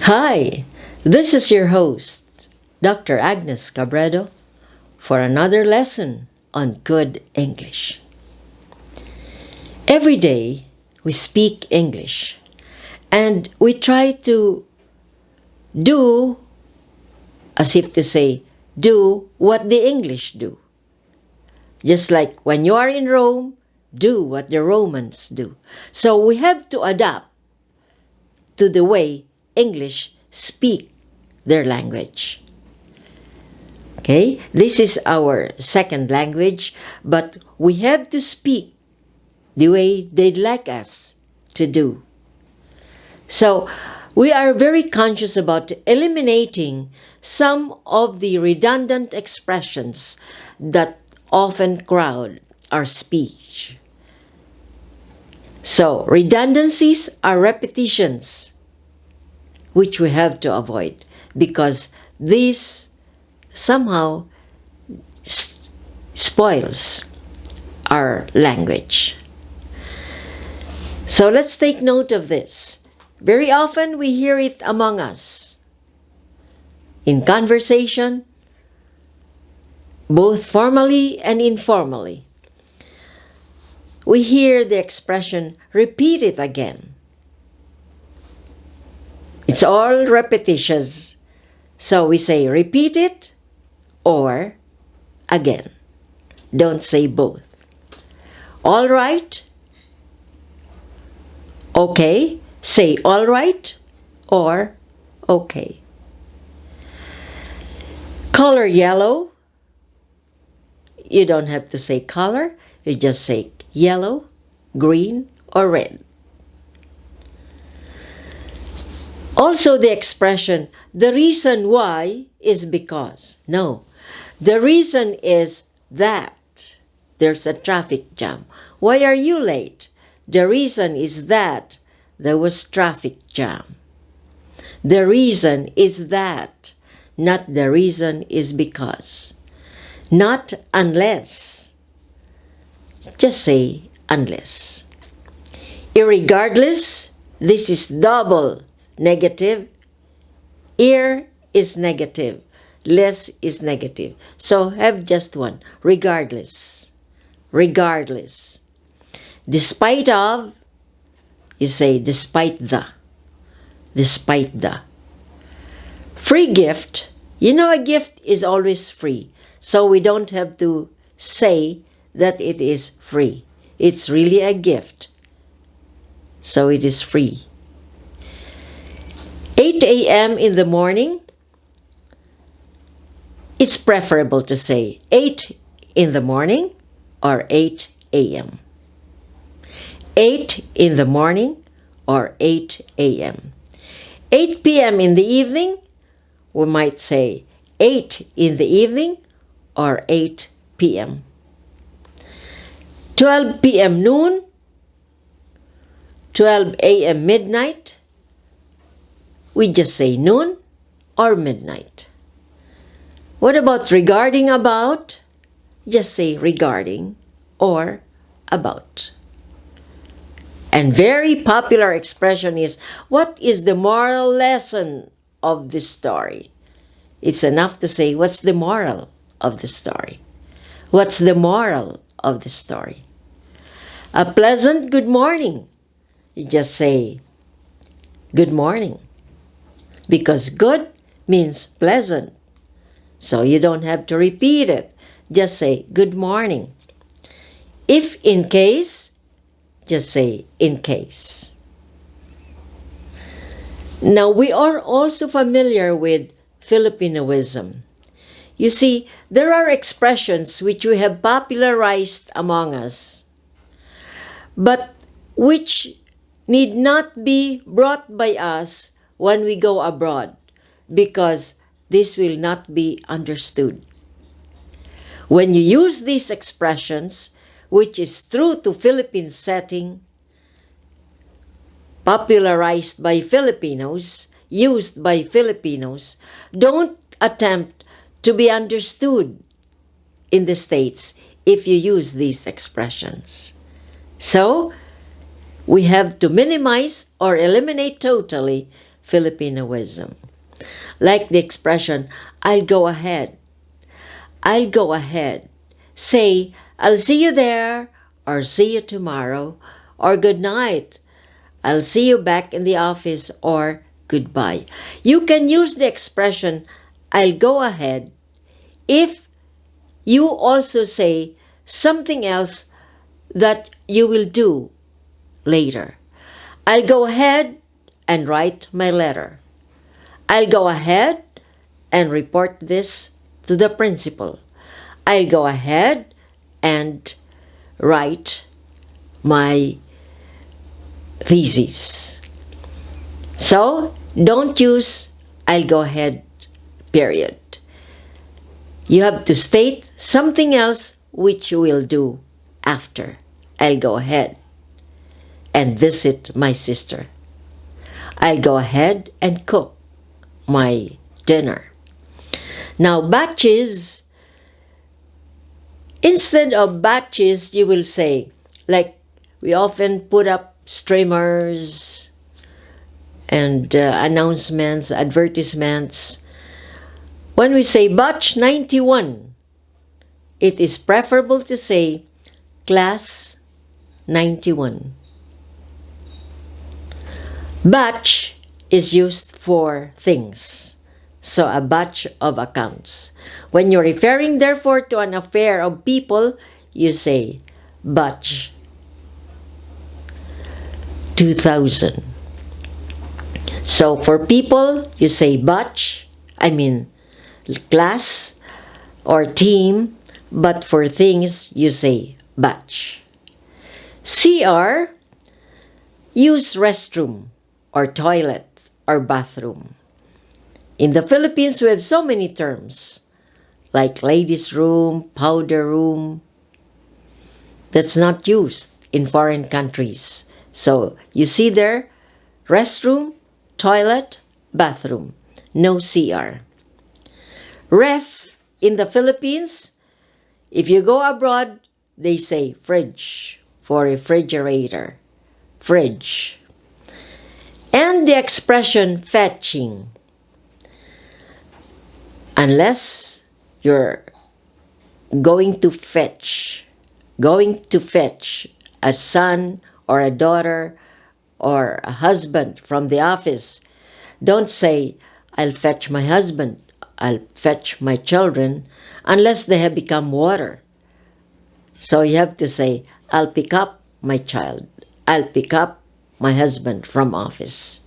Hi, this is your host, Dr. Agnes Cabredo, for another lesson on good English. Every day we speak English and we try to do, as if to say, do what the English do. Just like when you are in Rome, do what the Romans do. So we have to adapt to the way English speak their language. Okay, this is our second language, but we have to speak the way they'd like us to do. So we are very conscious about eliminating some of the redundant expressions that often crowd our speech. So redundancies are repetitions, which we have to avoid because this somehow spoils our language. So let's take note of this. Very often we hear it among us in conversation, both formally and informally. We hear the expression, repeat it again. It's all repetitious. So we say repeat it or again. Don't say both. All right? Okay. Say all right or okay. Color yellow. You don't have to say color. You just say yellow, green, or red. Also the expression, the reason why is because. No, the reason is that there's a traffic jam. Why are you late? The reason is that there was traffic jam. The reason is that, not the reason is because. Not unless. Just say unless. Irregardless, this is double negative. Ir is negative. Less is negative. So have just one. Regardless. Regardless. Despite of, you say despite the. Despite the. Free gift. You know a gift is always free. So we don't have to say that it is free. It's really a gift. So it is free. 8 a.m. in the morning, it's preferable to say 8 in the morning or 8 a.m. 8 in the morning or 8 a.m. 8 p.m. in the evening, we might say 8 in the evening or 8 p.m. 12 p.m. noon, 12 a.m. midnight, we just say noon or midnight. What about regarding about? Just say regarding or about. And very popular expression is, what is the moral lesson of this story? It's enough to say, what's the moral of the story? What's the moral of the story? A pleasant good morning. You just say, good morning. Because good means pleasant. So you don't have to repeat it. Just say, good morning. If in case, just say, in case. Now, we are also familiar with Filipinoism. You see, there are expressions which we have popularized among us, but which need not be brought by us when we go abroad, because this will not be understood. When you use these expressions, which is true to Philippine setting, popularized by Filipinos, used by Filipinos, don't attempt to be understood in the States if you use these expressions. So, we have to minimize or eliminate totally Filipinoism. Like the expression, I'll go ahead. I'll go ahead. Say, I'll see you there, or see you tomorrow, or good night. I'll see you back in the office, or goodbye. You can use the expression, I'll go ahead, if you also say something else that you will do later. I'll go ahead and write my letter. I'll go ahead and report this to the principal. I'll go ahead and write my thesis. So, don't use I'll go ahead, period. You have to state something else which you will do after. I'll go ahead and visit my sister. I'll go ahead and cook my dinner. Now, batches, instead of batches, you will say, like we often put up streamers and announcements, advertisements. When we say batch 91, it is preferable to say class 91. Batch is used for things. So a batch of accounts. When you're referring therefore to an affair of people, you say batch 2000. So for people, you say batch, class or team, but for things, you say batch. CR, use restroom or toilet or bathroom. In the Philippines, we have so many terms, like ladies' room, powder room, that's not used in foreign countries. So you see there, restroom, toilet, bathroom, no CR. Ref, in the Philippines, if you go abroad, they say fridge for refrigerator, fridge. And the expression fetching, unless you're going to fetch a son or a daughter or a husband from the office, don't say, I'll fetch my husband, I'll fetch my children, unless they have become water. So you have to say, I'll pick up my child, I'll pick up my husband from office.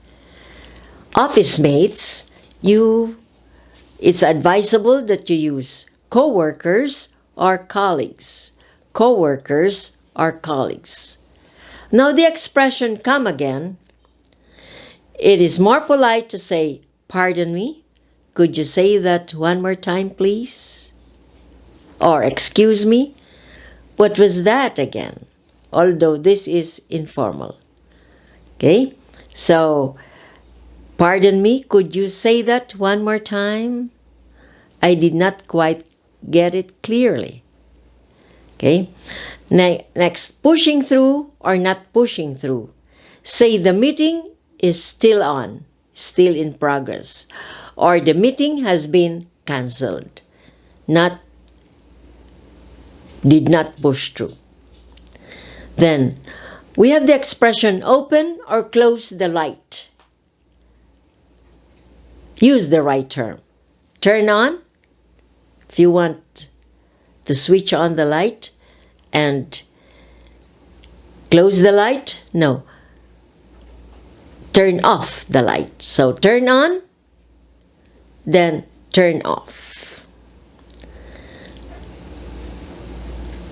Office mates, it's advisable that you use co-workers or colleagues. Co-workers or colleagues. Now the expression come again, it is more polite to say, pardon me, could you say that one more time, please? Or excuse me, what was that again? Although this is informal. Okay, so pardon me, could you say that one more time? I did not quite get it clearly. Okay, next, pushing through or not pushing through. Say the meeting is still on, still in progress, or the meeting has been cancelled, did not push through. Then we have the expression open or close the light. Use the right term. Turn on, if you want to switch on the light, and close the light, no. Turn off the light. So turn on, then turn off.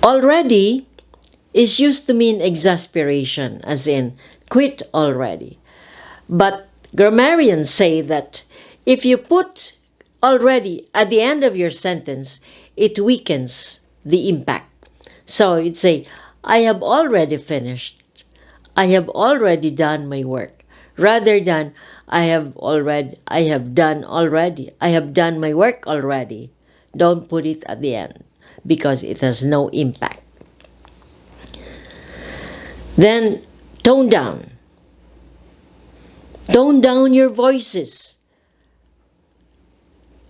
Already is used to mean exasperation, as in quit already. But grammarians say that if you put already at the end of your sentence, it weakens the impact. So you'd say, I have already finished. I have already done my work. Rather than, I have done my work already. Don't put it at the end because it has no impact. Then, tone down. Tone down your voices.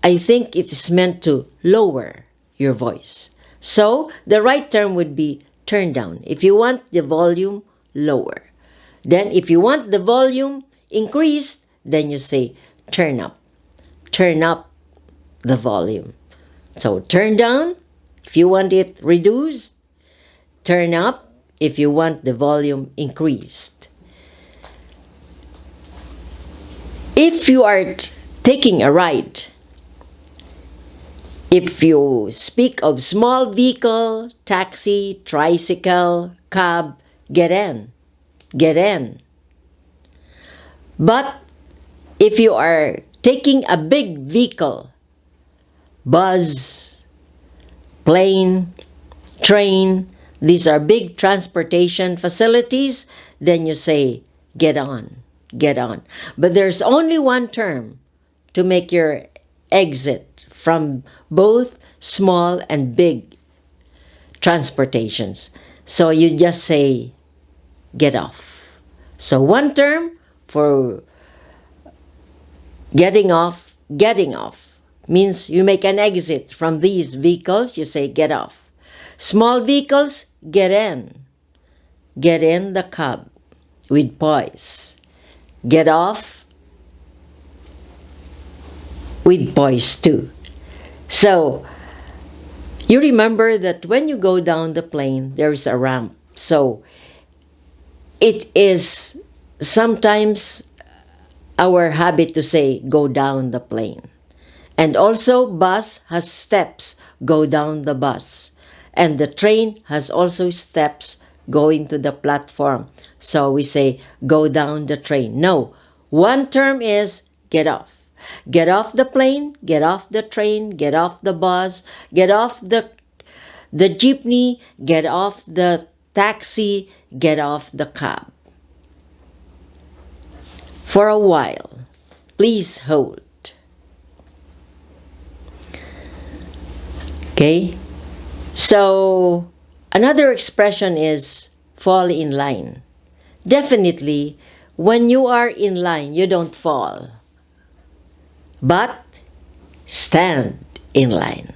I think it is meant to lower your voice. So the right term would be turn down. If you want the volume, lower. Then if you want the volume increased, then you say turn up. Turn up the volume. So turn down if you want it reduced. Turn up if you want the volume increased. If you are taking a ride, if you speak of small vehicle, taxi, tricycle, cab, get in. Get in. But if you are taking a big vehicle, bus, plane, train, these are big transportation facilities, then you say, get on, get on. But there's only one term to make your exit from both small and big transportations. So you just say, get off. So one term for getting off means you make an exit from these vehicles, you say get off. Small vehicles, get in. Get in the cab with poise. Get off with poise too. So you remember that when you go down the plane, there is a ramp. So it is sometimes our habit to say go down the plane. And also bus has steps, go down the bus. And the train has also steps going to the platform. So we say go down the train. No, one term is get off. Get off the plane, get off the train, get off the bus, get off the jeepney, get off the taxi, get off the cab. For a while, please hold. Okay? So, another expression is fall in line. Definitely, when you are in line, you don't fall. But stand in line.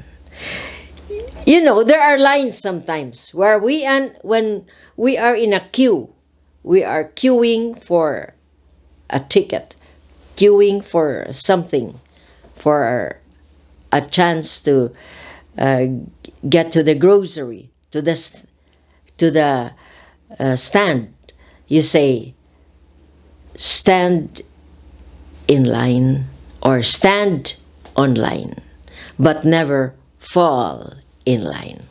You know, there are lines sometimes where when we are in a queue, we are queuing for a ticket, queuing for something, for a chance to get to the grocery, to the stand. You say stand in line or stand on line, but never fall in line.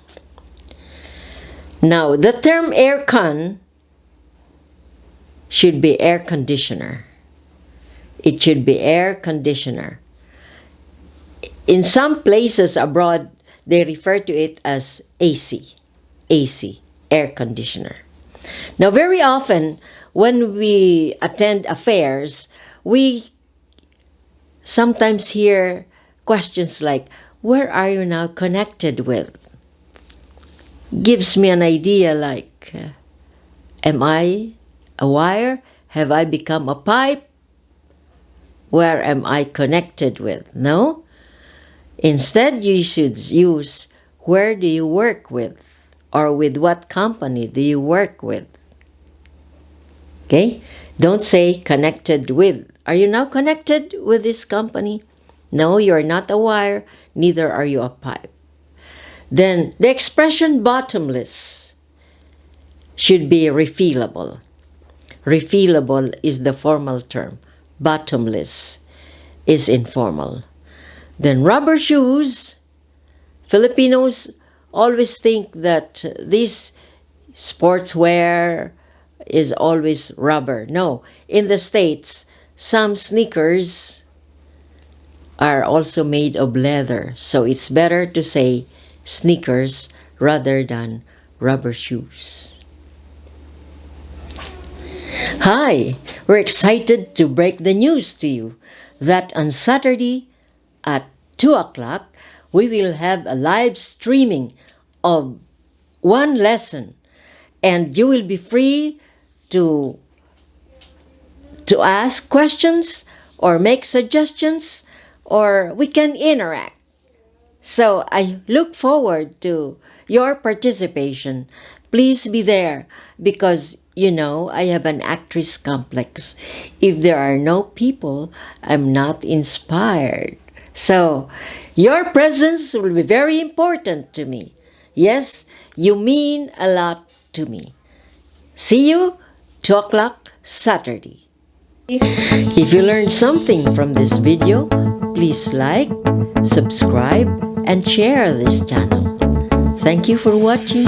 Now, the term aircon should be air conditioner. It should be air conditioner. In some places abroad, they refer to it as AC, air conditioner. Now, very often when we attend affairs, we sometimes hear questions like, where are you now connected with? Gives me an idea like, am I a wire? Have I become a pipe? Where am I connected with? No? Instead, you should use, where do you work with? Or with what company do you work with? Okay? Don't say connected with. Are you now connected with this company? No, you're not a wire, neither are you a pipe. Then the expression bottomless should be refillable. Refillable is the formal term. Bottomless is informal. Then rubber shoes. Filipinos always think that this sportswear is always rubber. No, in the States, some sneakers are also made of leather. So it's better to say sneakers rather than rubber shoes. Hi, we're excited to break the news to you that on Saturday at 2 o'clock, we will have a live streaming of one lesson, and you will be free to to ask questions or make suggestions, or we can interact. So I look forward to your participation. Please be there because, I have an actress complex. If there are no people, I'm not inspired. So your presence will be very important to me. Yes, you mean a lot to me. See you 2 o'clock Saturday. If you learned something from this video, please like, subscribe, and share this channel. Thank you for watching.